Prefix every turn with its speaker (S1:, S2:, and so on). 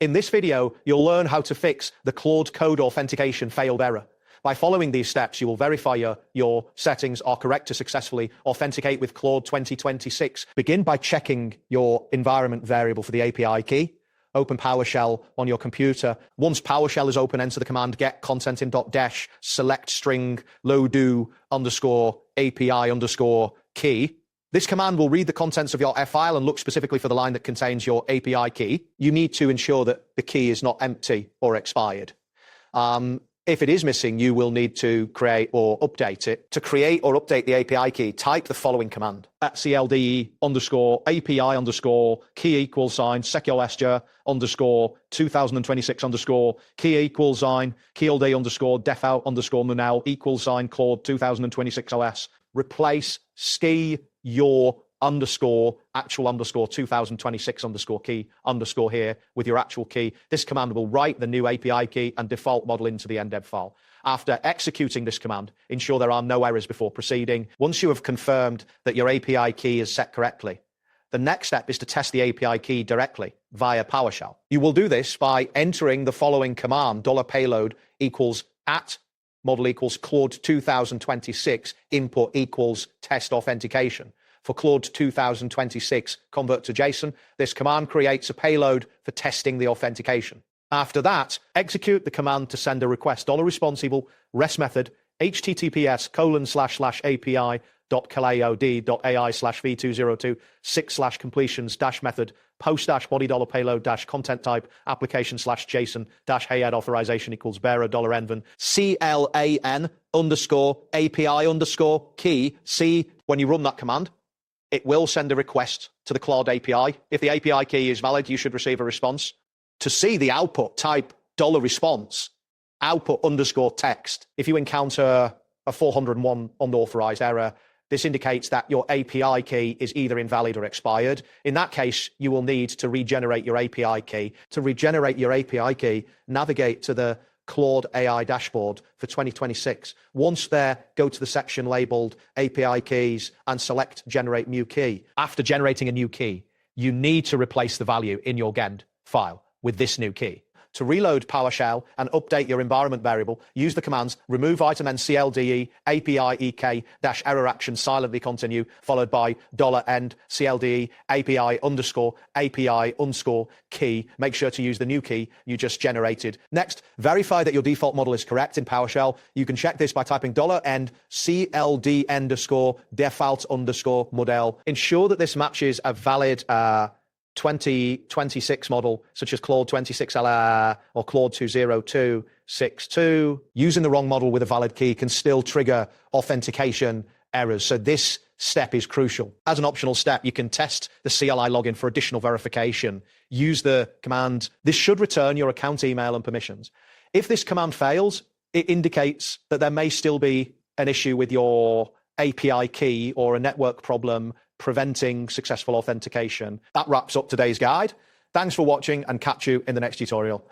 S1: In this video, you'll learn how to fix the Claude Code authentication failed error. By following these steps, you will verify your settings are correct to successfully authenticate with Claude 2026. Begin by checking your environment variable for the API key. Open PowerShell on your computer. Once PowerShell is open, enter the command get content in .dash, select string, lodo _API _key. This command will read the contents of your F file and look specifically for the line that contains your API key. You need to ensure that the key is not empty or expired. If it is missing, you will need to create or update it. To create or update the API key, type the following command: @CLDE _API _key =, secure 2026 key =, KLD default _munel =, Claude 2026 OS. Replace ski your actual 2026 key here with your actual key. This command will write the new API key and default model into the ndev file. After executing this command, ensure there are no errors before proceeding. Once you have confirmed that your API key is set correctly, the next step is to test the API key directly via PowerShell. You will do this by entering the following command: $payload @model Claude 2026 input test authentication. For Claude 2026 convert to JSON, this command creates a payload for testing the authentication. After that, execute the command to send a request $responsible REST method https://api.claud.ai/v2026/completions-method post-body $payload-content type application/json-hey authorization bearer $env CLAN _API key. See, when you run that command, it will send a request to the Claude API. If the API key is valid, you should receive a response. To see the output, type $response output _text. If you encounter a 401 unauthorized error, this indicates that your API key is either invalid or expired. In that case, you will need to regenerate your API key. To regenerate your API key, navigate to the Claude AI dashboard for 2026. Once there, go to the section labeled API keys and select generate new key. After generating a new key, you need to replace the value in your Gend file with this new key. To reload PowerShell and update your environment variable, use the commands remove item and CLDE API EK -error action silently continue, followed by $end CLDE API _key. Make sure to use the new key you just generated. Next, verify that your default model is correct in PowerShell. You can check this by typing $end CLD default model. Ensure that this matches a valid 2026 model, such as Claude 26 LR or Claude 20262. Using the wrong model with a valid key can still trigger authentication errors, so this step is crucial. As an optional step, you can test the CLI login for additional verification. Use the command. This should return your account email and permissions. If this command fails, it indicates that there may still be an issue with your API key or a network problem preventing successful authentication. That wraps up today's guide. Thanks for watching and catch you in the next tutorial.